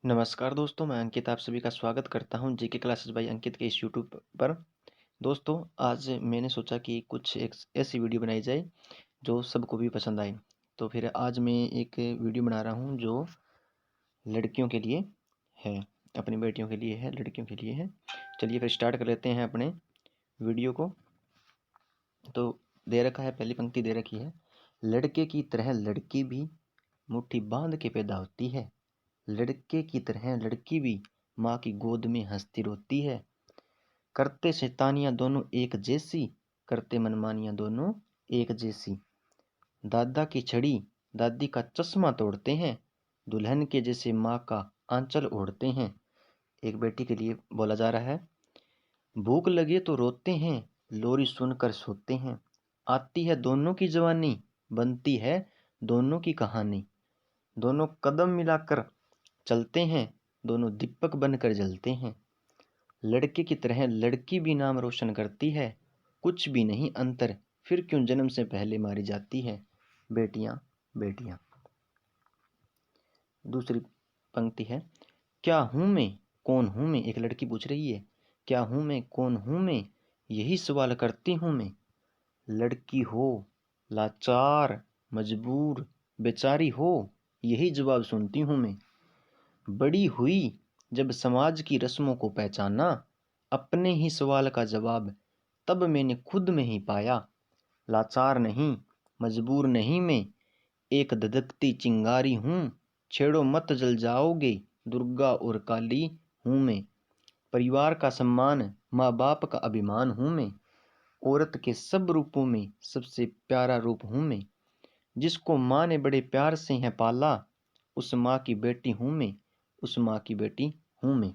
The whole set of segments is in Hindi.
नमस्कार दोस्तों, मैं अंकित आप सभी का स्वागत करता हूं जीके क्लासेस बाय अंकित के इस यूट्यूब पर। दोस्तों, आज मैंने सोचा कि कुछ एक ऐसी वीडियो बनाई जाए जो सबको भी पसंद आए। तो फिर आज मैं एक वीडियो बना रहा हूं जो लड़कियों के लिए है, अपनी बेटियों के लिए है, लड़कियों के लिए है। चलिए फिर स्टार्ट कर लेते हैं अपने वीडियो को। तो दे रखा है, पहली पंक्ति दे रखी है, लड़के की तरह लड़की भी मुट्ठी बांध के पैदा होती है। लड़के की तरह लड़की भी माँ की गोद में हंसती रोती है। करते शैतानियां दोनों एक जैसी, करते मनमानियां दोनों एक जैसी। दादा की छड़ी दादी का चश्मा तोड़ते हैं, दुल्हन के जैसे माँ का आंचल ओढ़ते हैं। एक बेटी के लिए बोला जा रहा है। भूख लगे तो रोते हैं, लोरी सुनकर सोते हैं। आती है दोनों की जवानी, बनती है दोनों की कहानी। दोनों कदम मिलाकर चलते हैं, दोनों दीपक बनकर जलते हैं। लड़के की तरह लड़की भी नाम रोशन करती है, कुछ भी नहीं अंतर, फिर क्यों जन्म से पहले मारी जाती है। बेटियां बेटियां। दूसरी पंक्ति है, क्या हूं मैं, कौन हूं मैं। एक लड़की पूछ रही है, क्या हूं मैं, कौन हूं मैं, यही सवाल करती हूं मैं। लड़की हो, लाचार, मजबूर, बेचारी हो, यही जवाब सुनती हूं मैं। बड़ी हुई जब समाज की रस्मों को पहचाना, अपने ही सवाल का जवाब तब मैंने खुद में ही पाया। लाचार नहीं, मजबूर नहीं मैं, एक धधकती चिंगारी हूँ। छेड़ो मत जल जाओगे, दुर्गा और काली हूँ मैं। परिवार का सम्मान, माँ बाप का अभिमान हूँ मैं। औरत के सब रूपों में सबसे प्यारा रूप हूँ मैं। जिसको माँ ने बड़े प्यार से है पाला, उस माँ की बेटी हूँ मैं, उस माँ की बेटी हूँ मैं।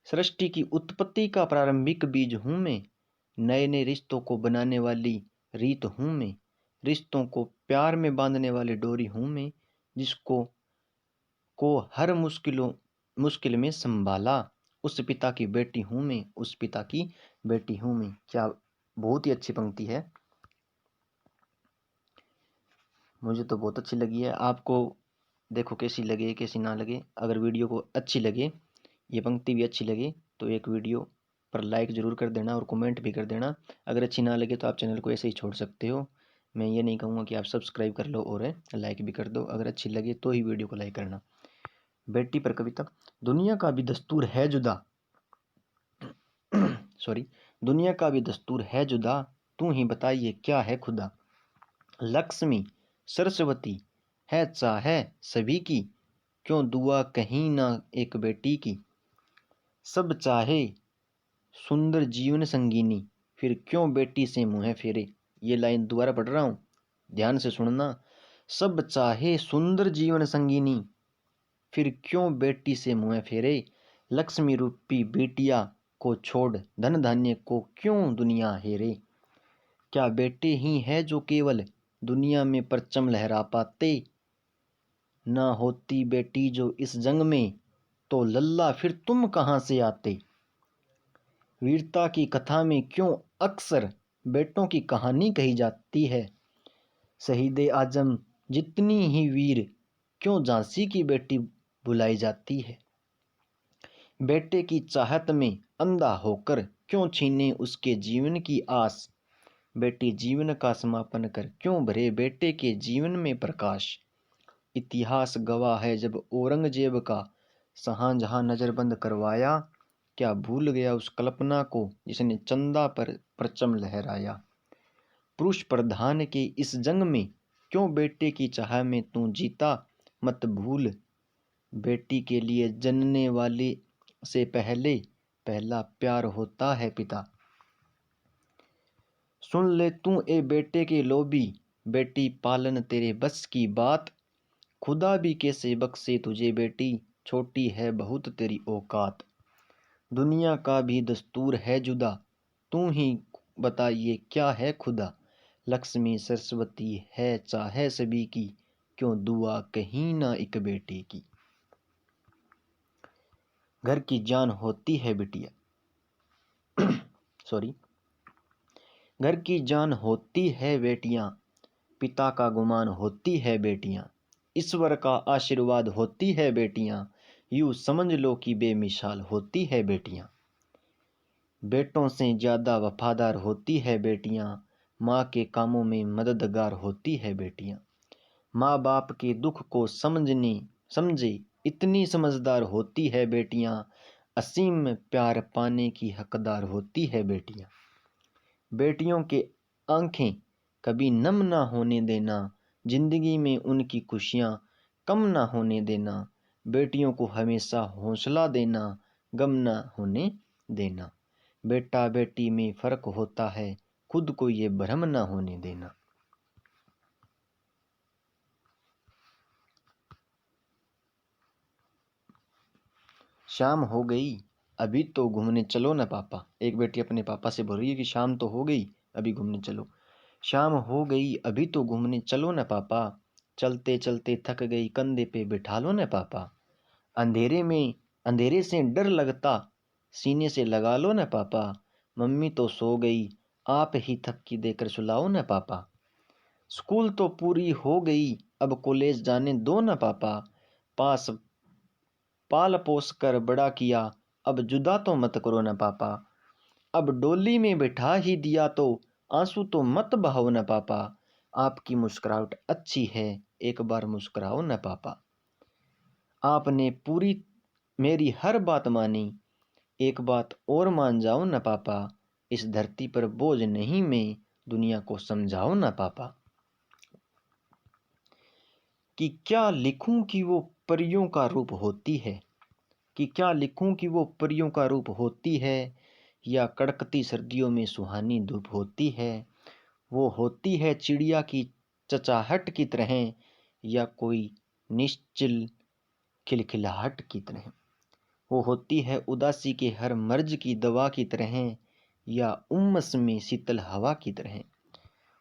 सृष्टि की उत्पत्ति का प्रारंभिक बीज हूँ मैं। नए नए रिश्तों को बनाने वाली रीत हूँ मैं। रिश्तों को प्यार में बांधने वाली डोरी हूँ मैं। जिसको हर मुश्किल में संभाला, उस पिता की बेटी हूँ मैं, उस पिता की बेटी हूँ मैं। क्या बहुत ही अच्छी पंक्ति है, मुझे तो बहुत अच्छी लगी है। आपको देखो कैसी लगे कैसी ना लगे। अगर वीडियो को अच्छी लगे, ये पंक्ति भी अच्छी लगे, तो एक वीडियो पर लाइक ज़रूर कर देना और कमेंट भी कर देना। अगर अच्छी ना लगे तो आप चैनल को ऐसे ही छोड़ सकते हो। मैं ये नहीं कहूँगा कि आप सब्सक्राइब कर लो और लाइक भी कर दो। अगर अच्छी लगे तो ही वीडियो को लाइक करना। बेटी पर कविता। दुनिया का भी दस्तूर है जुदा सॉरी, दुनिया का भी दस्तूर है जुदा, तू ही बताइए क्या है खुदा। लक्ष्मी सरस्वती है चाहे सभी की, क्यों दुआ कहीं ना एक बेटी की। सब चाहे सुंदर जीवन संगीनी, फिर क्यों बेटी से मुँह फेरे। ये लाइन दोबारा पढ़ रहा हूँ, ध्यान से सुनना। सब चाहे सुंदर जीवन संगीनी, फिर क्यों बेटी से मुँह फेरे। लक्ष्मी रूपी बेटिया को छोड़ धन धान्य को क्यों दुनिया हेरे। क्या बेटे ही है जो केवल दुनिया में परचम लहरा पाते। ना होती बेटी जो इस जंग में, तो लल्ला फिर तुम कहाँ से आते। वीरता की कथा में क्यों अक्सर बेटों की कहानी कही जाती है। शहीद आजम जितनी ही वीर, क्यों झांसी की बेटी बुलाई जाती है। बेटे की चाहत में अंधा होकर क्यों छीने उसके जीवन की आस। बेटी जीवन का समापन कर क्यों भरे बेटे के जीवन में प्रकाश। इतिहास गवाह है जब औरंगजेब का शाहजहां नजरबंद करवाया, क्या भूल गया उस कल्पना को जिसने चंदा पर परचम लहराया। पुरुष प्रधान के इस जंग में क्यों बेटे की चाह में तू जीता। मत भूल बेटी के लिए जनने वाले से पहले पहला प्यार होता है पिता। सुन ले तू ए बेटे के लोभी, बेटी पालन तेरे बस की बात। खुदा भी कैसे बख्शे तुझे बेटी, छोटी है बहुत तेरी औकात। दुनिया का भी दस्तूर है जुदा, तू ही बता ये क्या है खुदा। लक्ष्मी सरस्वती है चाहे सभी की, क्यों दुआ कहीं ना एक बेटे की। घर की जान होती है बिटिया सॉरी, घर की जान होती है बेटियां, पिता का गुमान होती है बेटियां। ईश्वर का आशीर्वाद होती है बेटियां, यूं समझ लो कि बेमिसाल होती है बेटियां। बेटों से ज़्यादा वफादार होती है बेटियां, माँ के कामों में मददगार होती है बेटियां। माँ बाप के दुख को समझे इतनी समझदार होती है बेटियां, असीम प्यार पाने की हकदार होती है बेटियां। बेटियों के आंखें कभी नम ना होने देना, जिंदगी में उनकी खुशियाँ कम ना होने देना। बेटियों को हमेशा हौसला देना, गम ना होने देना। बेटा बेटी में फर्क होता है, खुद को ये भ्रम ना होने देना। शाम हो गई, अभी तो घूमने चलो ना पापा। एक बेटी अपने पापा से बोल रही है कि शाम तो हो गई, अभी घूमने चलो। शाम हो गई, अभी तो घूमने चलो ना पापा। चलते चलते थक गई, कंधे पे बिठा लो ना पापा। अंधेरे से डर लगता, सीने से लगा लो ना पापा। मम्मी तो सो गई, आप ही थपकी देकर सुलाओ ना पापा। स्कूल तो पूरी हो गई, अब कॉलेज जाने दो ना पापा। पास पाल पोस कर बड़ा किया, अब जुदा तो मत करो ना पापा। अब डोली में बिठा ही दिया तो आंसू तो मत बहाओ ना पापा। आपकी मुस्कुराहट अच्छी है, एक बार मुस्कुराओ ना पापा। आपने पूरी मेरी हर बात मानी, एक बात और मान जाओ ना पापा। इस धरती पर बोझ नहीं मैं, दुनिया को समझाओ ना पापा। कि क्या लिखूं कि वो परियों का रूप होती है, कि क्या लिखूं कि वो परियों का रूप होती है, या कड़कती सर्दियों में सुहानी धूप होती है। वो होती है चिड़िया की चचाहट की तरह, या कोई निश्चिल खिलखिलाहट की तरह। वो होती है उदासी के हर मर्ज की दवा की तरह, या उमस में शीतल हवा की तरह।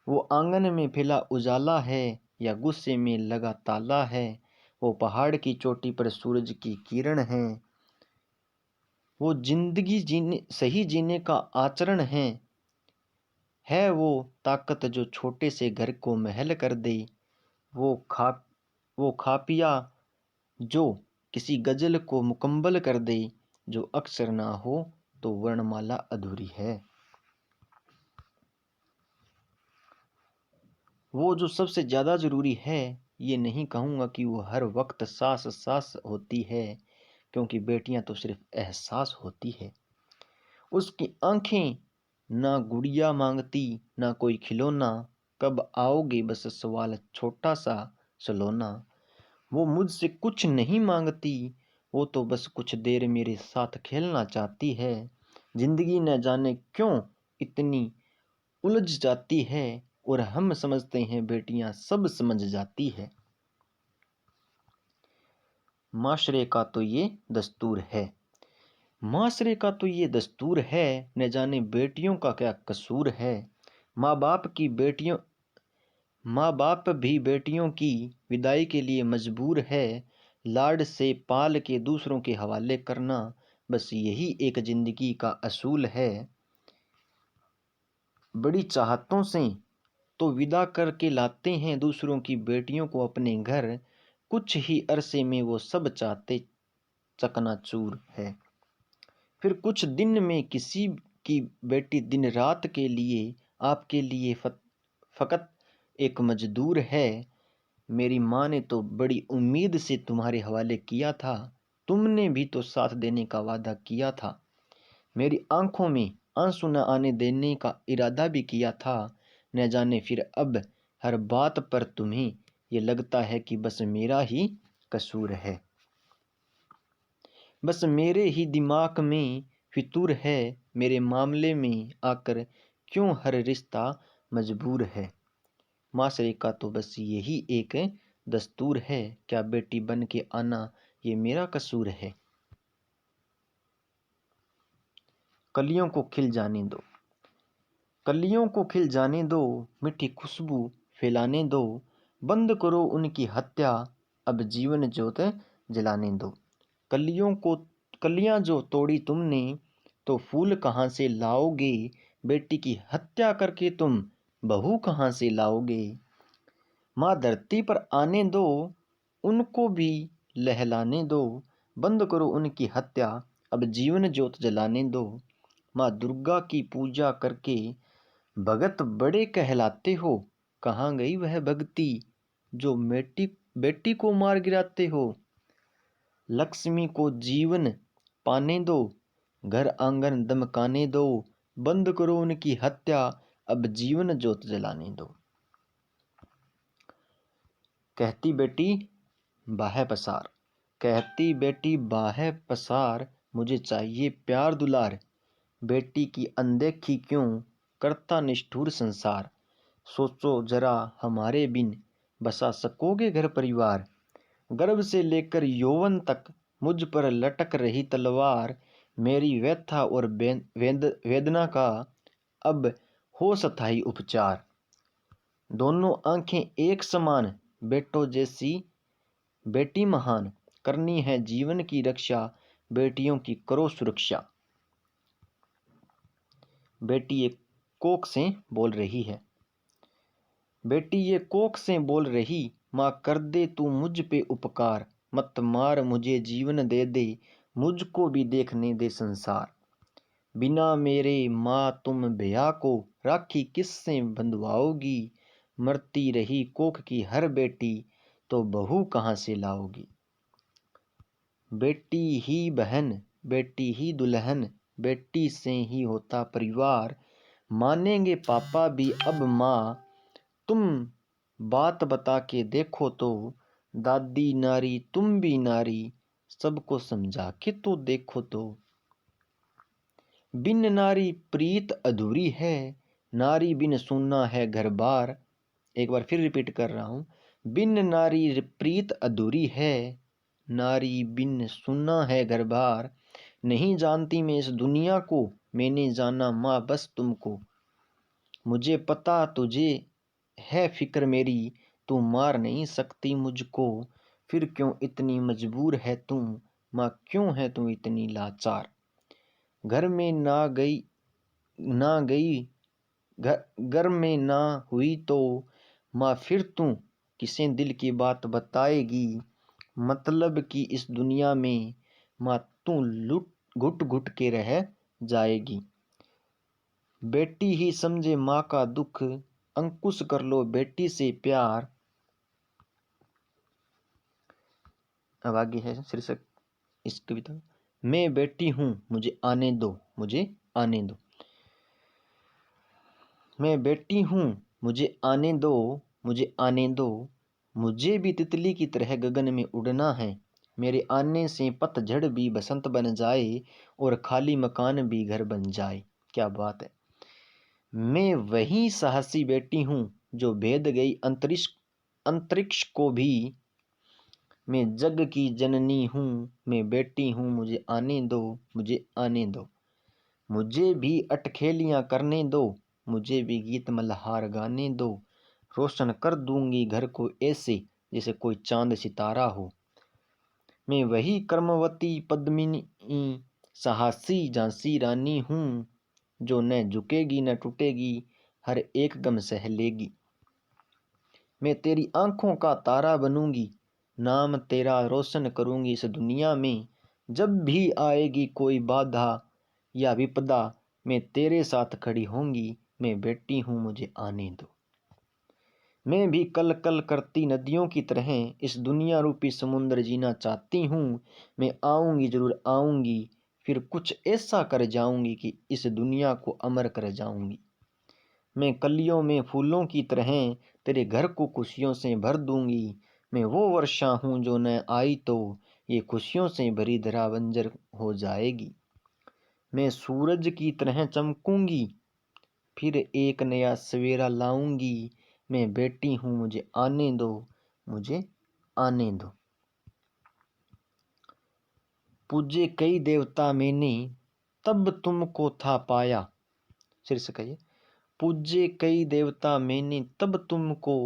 वो आंगन में फैला उजाला है, या गुस्से में लगा ताला है। वो पहाड़ की चोटी पर सूरज की किरण है। वो जिंदगी सही जीने का आचरण है वो ताकत जो छोटे से घर को महल कर दे। वो खा वो खापिया जो किसी गजल को मुकम्मल कर दे। जो अक्षर ना हो तो वर्णमाला अधूरी है। वो जो सबसे ज़्यादा ज़रूरी है, ये नहीं कहूँगा कि वो हर वक्त सास सास होती है, क्योंकि बेटियां तो सिर्फ एहसास होती है। उसकी आंखें ना गुड़िया मांगती, ना कोई खिलौना। कब आओगे बस सवाल छोटा सा सलोना। वो मुझसे कुछ नहीं मांगती, वो तो बस कुछ देर मेरे साथ खेलना चाहती है। जिंदगी न जाने क्यों इतनी उलझ जाती है, और हम समझते हैं बेटियां सब समझ जाती है। माशरे का तो ये दस्तूर है, माशरे का तो ये दस्तूर है, न जाने बेटियों का क्या कसूर है। माँ बाप की बेटियों माँ बाप भी बेटियों की विदाई के लिए मजबूर है। लाड से पाल के दूसरों के हवाले करना, बस यही एक जिंदगी का असूल है। बड़ी चाहतों से तो विदा करके लाते हैं दूसरों की बेटियों को अपने घर। कुछ ही अरसे में वो सब चाहते चकनाचूर है। फिर कुछ दिन में किसी की बेटी दिन रात के लिए आपके लिए फकत एक मजदूर है। मेरी माँ ने तो बड़ी उम्मीद से तुम्हारे हवाले किया था, तुमने भी तो साथ देने का वादा किया था। मेरी आंखों में आंसू न आने देने का इरादा भी किया था। न जाने फिर अब हर बात पर तुम्हें ये लगता है कि बस मेरा ही कसूर है। बस मेरे ही दिमाग में फितूर है, मेरे मामले में आकर क्यों हर रिश्ता मजबूर है। माशरे का तो बस यही एक दस्तूर है, क्या बेटी बन के आना ये मेरा कसूर है। कलियों को खिल जाने दो, कलियों को खिल जाने दो, मीठी खुशबू फैलाने दो। बंद करो उनकी हत्या, अब जीवन ज्योत जलाने दो। कलियां जो तोड़ी तुमने, तो फूल कहाँ से लाओगे। बेटी की हत्या करके तुम बहू कहाँ से लाओगे। माँ धरती पर आने दो, उनको भी लहलाने दो, बंद करो उनकी हत्या, अब जीवन ज्योत जलाने दो। माँ दुर्गा की पूजा करके भगत बड़े कहलाते हो, कहाँ गई वह भक्ति जो बेटी बेटी को मार गिराते हो। लक्ष्मी को जीवन पाने दो, घर आंगन दमकाने दो, बंद करो उनकी हत्या, अब जीवन ज्योत जलाने दो। कहती बेटी बाहे पसार, कहती बेटी बाहे पसार, मुझे चाहिए प्यार दुलार। बेटी की अनदेखी क्यों करता निष्ठुर संसार, सोचो जरा हमारे बिन बसा सकोगे घर परिवार। गर्भ से लेकर यौवन तक मुझ पर लटक रही तलवार, मेरी व्यथा और वेदना का अब हो स्थायी उपचार। दोनों आंखें एक समान, बेटों जैसी बेटी महान, करनी है जीवन की रक्षा, बेटियों की करो सुरक्षा। बेटी एक कोख से बोल रही है, बेटी ये कोख से बोल रही, माँ कर दे तू मुझ पे उपकार, मत मार मुझे जीवन दे दे, मुझको भी देखने दे संसार। बिना मेरे माँ तुम भैया को राखी किससे बंधवाओगी, मरती रही कोख की हर बेटी तो बहू कहाँ से लाओगी। बेटी ही बहन, बेटी ही दुल्हन, बेटी से ही होता परिवार, मानेंगे पापा भी अब माँ तुम बात बता के देखो तो। दादी नारी तुम भी नारी, सबको समझा के तो देखो तो। बिन नारी प्रीत अधूरी है, नारी बिन सुना है घर बार। एक बार फिर रिपीट कर रहा हूँ, बिन नारी प्रीत अधूरी है, नारी बिन सुना है घर बार। नहीं जानती मैं इस दुनिया को, मैंने जाना माँ बस तुमको। मुझे पता तुझे है फिक्र मेरी, तू मार नहीं सकती मुझको, फिर क्यों इतनी मजबूर है तू, माँ क्यों है तू इतनी लाचार। घर में ना गई घर में ना हुई तो माँ फिर तू किसे दिल की बात बताएगी। मतलब कि इस दुनिया में माँ तू लुट घुट घुट के रह जाएगी। बेटी ही समझे माँ का दुख, अंकुश कर लो बेटी से प्यार। अब आगे है शीर्षक इस कविता, मैं बेटी हूँ मुझे आने दो, मुझे आने दो। मैं बेटी हूँ मुझे आने दो, मुझे आने दो। मुझे भी तितली की तरह गगन में उड़ना है, मेरे आने से पतझड़ भी बसंत बन जाए और खाली मकान भी घर बन जाए। क्या बात है। मैं वही साहसी बेटी हूँ जो भेद गई अंतरिक्ष को भी। मैं जग की जननी हूँ, मैं बेटी हूँ मुझे आने दो, मुझे आने दो। मुझे भी अटखेलियाँ करने दो, मुझे भी गीत मल्हार गाने दो। रोशन कर दूंगी घर को ऐसे जैसे कोई चांद सितारा हो। मैं वही कर्मवती पद्मिनी साहसी झांसी रानी हूँ, जो न झुकेगी न टूटेगी, हर एक गम सह लेगी। मैं तेरी आंखों का तारा बनूंगी, नाम तेरा रोशन करूंगी इस दुनिया में। जब भी आएगी कोई बाधा या विपदा, मैं तेरे साथ खड़ी होंगी, मैं बेटी हूँ मुझे आने दो। मैं भी कल कल करती नदियों की तरह इस दुनिया रूपी समुद्र जीना चाहती हूँ। मैं आऊँगी जरूर आऊँगी, फिर कुछ ऐसा कर जाऊँगी कि इस दुनिया को अमर कर जाऊँगी। मैं कलियों में फूलों की तरह तेरे घर को खुशियों से भर दूँगी। मैं वो वर्षा हूँ जो न आई तो ये खुशियों से भरी धरा बंजर हो जाएगी। मैं सूरज की तरह चमकूंगी, फिर एक नया सवेरा लाऊंगी। मैं बेटी हूँ मुझे आने दो, मुझे आने दो। पूजे कई देवता मैंने तब तुमको था पाया। शीर्षक है ये, पूजे कई देवता मैंने तब तुमको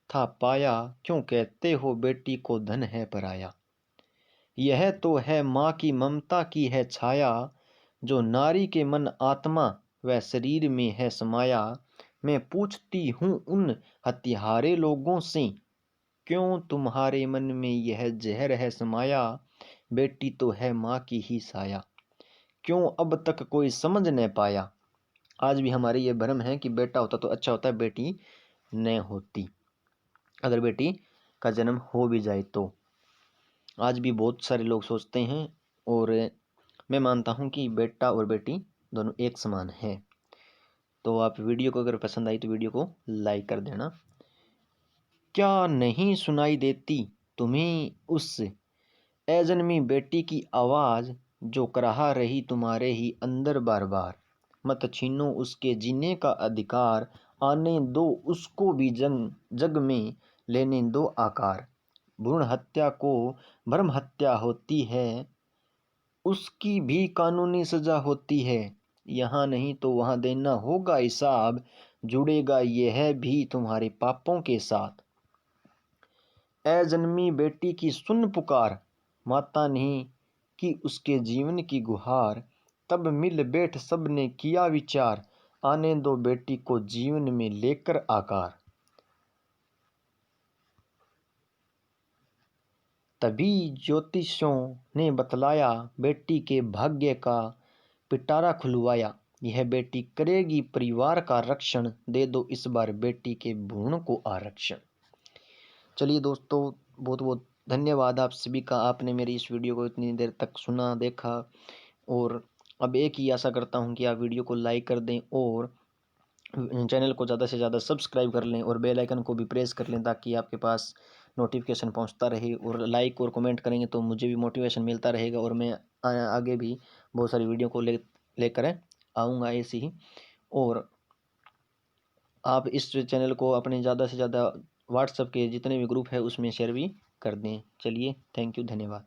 था पाया, क्यों कहते हो बेटी को धन है पराया। यह तो है माँ की ममता की है छाया, जो नारी के मन आत्मा व शरीर में है समाया। मैं पूछती हूँ उन हत्यारे लोगों से, क्यों तुम्हारे मन में यह जहर है समाया, बेटी तो है माँ की ही साया। क्यों अब तक कोई समझ न पाया। आज भी हमारी ये भ्रम है कि बेटा होता तो अच्छा होता, बेटी न होती, अगर बेटी का जन्म हो भी जाए तो। आज भी बहुत सारे लोग सोचते हैं, और मैं मानता हूँ कि बेटा और बेटी दोनों एक समान है। तो आप वीडियो को अगर पसंद आई तो वीडियो को लाइक कर देना। क्या नहीं सुनाई देती तुम्हें उस अजन्मी बेटी की आवाज़, जो कराह रही तुम्हारे ही अंदर बार बार। मत छीनो उसके जीने का अधिकार, आने दो उसको भी जग में लेने दो आकार। भ्रूण हत्या को भ्रम हत्या होती है, उसकी भी कानूनी सजा होती है। यहाँ नहीं तो वहाँ देना होगा हिसाब, जुड़ेगा यह भी तुम्हारे पापों के साथ। ऐ जन्मी बेटी की सुन पुकार, माता नहीं कि उसके जीवन की गुहार। तब मिल बैठ सब ने किया विचार, आने दो बेटी को जीवन में लेकर आकार। तभी ज्योतिषों ने बतलाया, बेटी के भाग्य का पिटारा खुलवाया। यह बेटी करेगी परिवार का रक्षण, दे दो इस बार बेटी के भ्रूण को आरक्षण। चलिए दोस्तों, बहुत बहुत धन्यवाद आप सभी का, आपने मेरी इस वीडियो को इतनी देर तक सुना देखा। और अब एक ही आशा करता हूँ कि आप वीडियो को लाइक कर दें और चैनल को ज़्यादा से ज़्यादा सब्सक्राइब कर लें और बेल आइकन को भी प्रेस कर लें, ताकि आपके पास नोटिफिकेशन पहुंचता रहे। और लाइक और कमेंट करेंगे तो मुझे भी मोटिवेशन मिलता रहेगा, और मैं आगे भी बहुत सारी वीडियो को लेकर आऊँगा ऐसे ही। और आप इस चैनल को अपने ज़्यादा से ज़्यादा व्हाट्सएप के जितने भी ग्रुप है उसमें शेयर भी कर दें। चलिए, थैंक यू, धन्यवाद।